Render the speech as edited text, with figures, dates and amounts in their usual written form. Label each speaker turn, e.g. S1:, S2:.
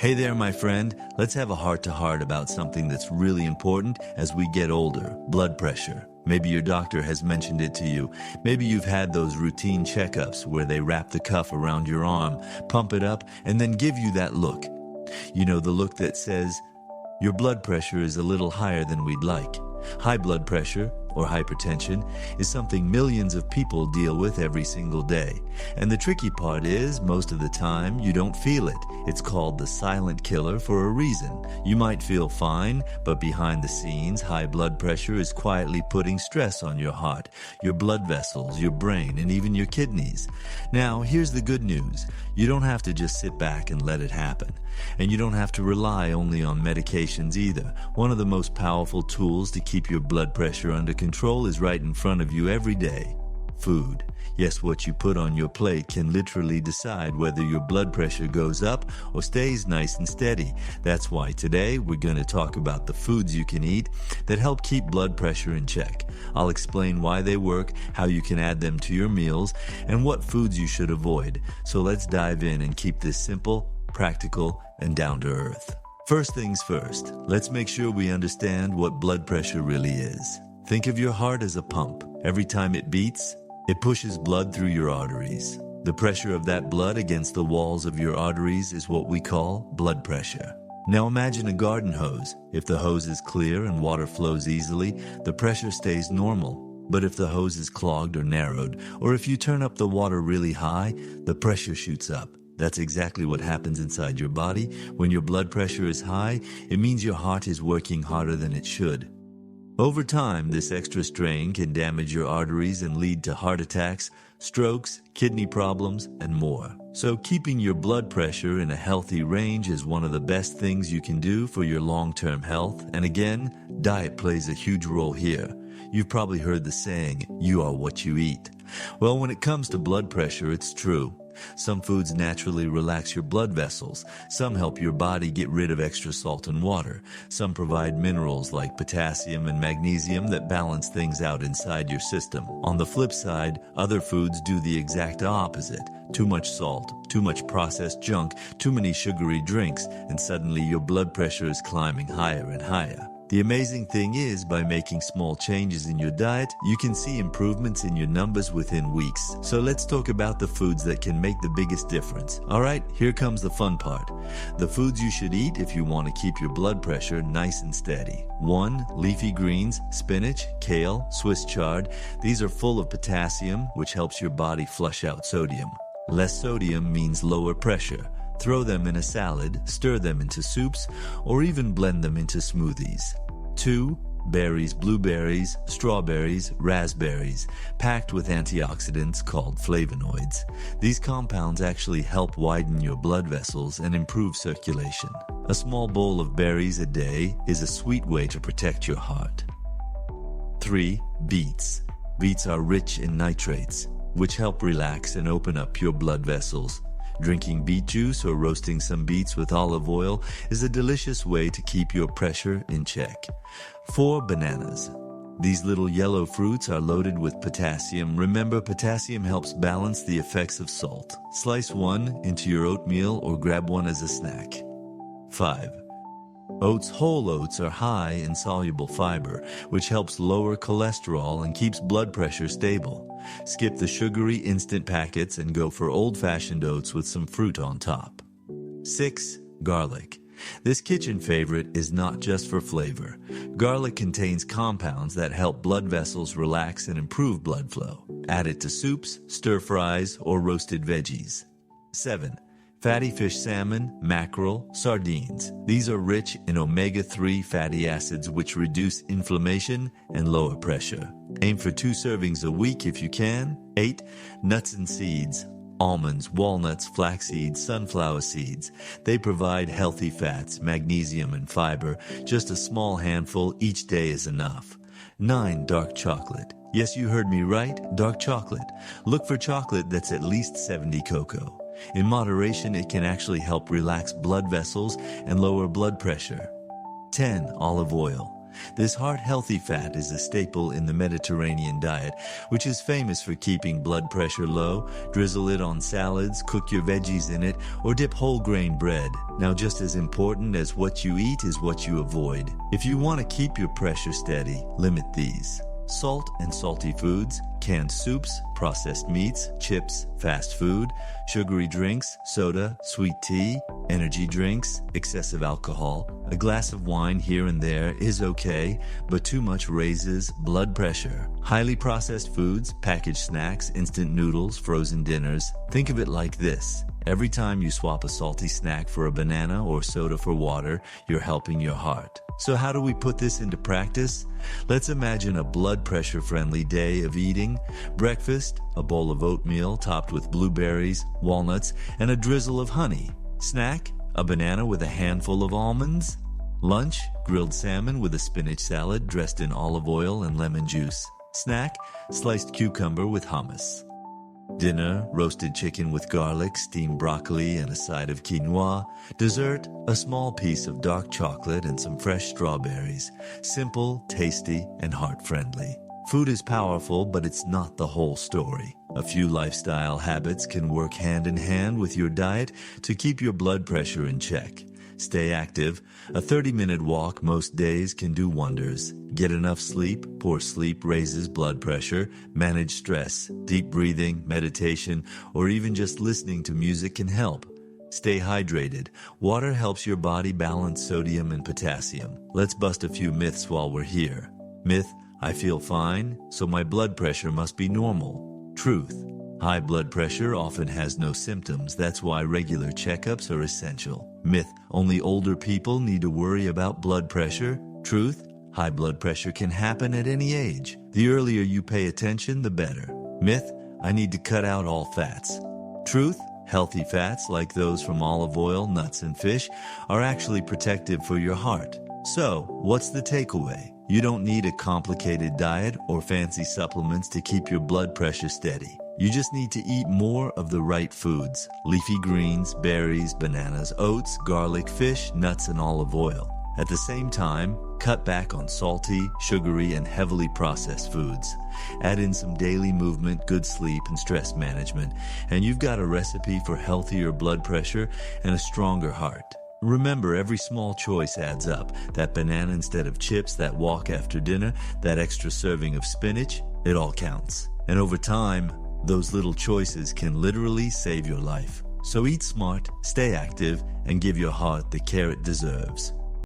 S1: Hey there, my friend. Let's have a heart-to-heart about something that's really important as we get older, blood pressure. Maybe your doctor has mentioned it to you. Maybe you've had those routine checkups where they wrap the cuff around your arm, pump it up, and then give you that look. You know, the look that says, your blood pressure is a little higher than we'd like. High blood pressure, or hypertension, is something millions of people deal with every single day. And the tricky part is, most of the time, you don't feel it. It's called the silent killer for a reason. You might feel fine, but behind the scenes, high blood pressure is quietly putting stress on your heart, your blood vessels, your brain, and even your kidneys. Now, here's the good news. You don't have to just sit back and let it happen. And you don't have to rely only on medications either. One of the most powerful tools to keep your blood pressure under control is right in front of you every day. Food. Yes, what you put on your plate can literally decide whether your blood pressure goes up or stays nice and steady. That's why today we're going to talk about the foods you can eat that help keep blood pressure in check. I'll explain why they work, how you can add them to your meals, and what foods you should avoid. So let's dive in and keep this simple, practical, and down to earth. First things first, let's make sure we understand what blood pressure really is. Think of your heart as a pump. Every time it beats, it pushes blood through your arteries. The pressure of that blood against the walls of your arteries is what we call blood pressure. Now imagine a garden hose. If the hose is clear and water flows easily, the pressure stays normal. But if the hose is clogged or narrowed, or if you turn up the water really high, the pressure shoots up. That's exactly what happens inside your body. When your blood pressure is high, it means your heart is working harder than it should. Over time, this extra strain can damage your arteries and lead to heart attacks, strokes, kidney problems, and more. So keeping your blood pressure in a healthy range is one of the best things you can do for your long-term health. And again, diet plays a huge role here. You've probably heard the saying, you are what you eat. Well, when it comes to blood pressure, it's true. Some foods naturally relax your blood vessels. Some help your body get rid of extra salt and water. Some provide minerals like potassium and magnesium that balance things out inside your system. On the flip side, other foods do the exact opposite. Too much salt, too much processed junk, too many sugary drinks, and suddenly your blood pressure is climbing higher and higher. The amazing thing is, by making small changes in your diet, you can see improvements in your numbers within weeks. So let's talk about the foods that can make the biggest difference. Alright, here comes the fun part. The foods you should eat if you want to keep your blood pressure nice and steady. 1. Leafy greens, spinach, kale, Swiss chard. These are full of potassium, which helps your body flush out sodium. Less sodium means lower pressure. Throw them in a salad, stir them into soups, or even blend them into smoothies. 2. Berries, blueberries, strawberries, raspberries, packed with antioxidants called flavonoids. These compounds actually help widen your blood vessels and improve circulation. A small bowl of berries a day is a sweet way to protect your heart. 3. Beets. Beets are rich in nitrates, which help relax and open up your blood vessels. Drinking beet juice or roasting some beets with olive oil is a delicious way to keep your pressure in check. 4. Bananas. These little yellow fruits are loaded with potassium. Remember, potassium helps balance the effects of salt. Slice one into your oatmeal or grab one as a snack. 5. Oats. Whole oats are high in soluble fiber, which helps lower cholesterol and keeps blood pressure stable. Skip the sugary instant packets and go for old-fashioned oats with some fruit on top. 6. Garlic. This kitchen favorite is not just for flavor. Garlic contains compounds that help blood vessels relax and improve blood flow. Add it to soups, stir-fries, or roasted veggies. 7. Fatty fish salmon, mackerel, sardines. These are rich in omega-3 fatty acids which reduce inflammation and lower pressure. Aim for 2 servings a week if you can. 8. Nuts and seeds. Almonds, walnuts, flax seeds, sunflower seeds. They provide healthy fats, magnesium, and fiber. Just a small handful each day is enough. 9. Dark chocolate. Yes, you heard me right, dark chocolate. Look for chocolate that's at least 70 cocoa. In moderation, it can actually help relax blood vessels and lower blood pressure. 10. Olive oil. This heart-healthy fat is a staple in the Mediterranean diet, which is famous for keeping blood pressure low. Drizzle it on salads, cook your veggies in it, or dip whole grain bread. Now, just as important as what you eat is what you avoid. If you want to keep your pressure steady, limit these: salt and salty foods, canned soups, processed meats, chips, fast food, sugary drinks, soda, sweet tea, energy drinks, excessive alcohol. A glass of wine here and there is okay, but too much raises blood pressure. Highly processed foods, packaged snacks, instant noodles, frozen dinners. Think of it like this: every time you swap a salty snack for a banana or soda for water, you're helping your heart. So how do we put this into practice? Let's imagine a blood pressure-friendly day of eating. Breakfast, a bowl of oatmeal topped with blueberries, walnuts, and a drizzle of honey. Snack, a banana with a handful of almonds. Lunch, grilled salmon with a spinach salad dressed in olive oil and lemon juice. Snack, sliced cucumber with hummus. Dinner, roasted chicken with garlic, steamed broccoli, and a side of quinoa. Dessert, a small piece of dark chocolate and some fresh strawberries. Simple, tasty, and heart-friendly. Food is powerful, but it's not the whole story. A few lifestyle habits can work hand in hand with your diet to keep your blood pressure in check. Stay active. A 30-minute walk most days can do wonders. Get enough sleep. Poor sleep raises blood pressure. Manage stress. Deep breathing, meditation, or even just listening to music can help. Stay hydrated. Water helps your body balance sodium and potassium. Let's bust a few myths while we're here. Myth: I feel fine, so my blood pressure must be normal. Truth: high blood pressure often has no symptoms. That's why regular checkups are essential. Myth: only older people need to worry about blood pressure. Truth: high blood pressure can happen at any age. The earlier you pay attention, the better. Myth: I need to cut out all fats. Truth: healthy fats, like those from olive oil, nuts, and fish, are actually protective for your heart. So, what's the takeaway? You don't need a complicated diet or fancy supplements to keep your blood pressure steady. You just need to eat more of the right foods: leafy greens, berries, bananas, oats, garlic, fish, nuts, and olive oil. At the same time, cut back on salty, sugary, and heavily processed foods. Add in some daily movement, good sleep, and stress management, and you've got a recipe for healthier blood pressure and a stronger heart. Remember, every small choice adds up. That banana instead of chips, that walk after dinner, that extra serving of spinach, it all counts. And over time, those little choices can literally save your life. So eat smart, stay active, and give your heart the care it deserves.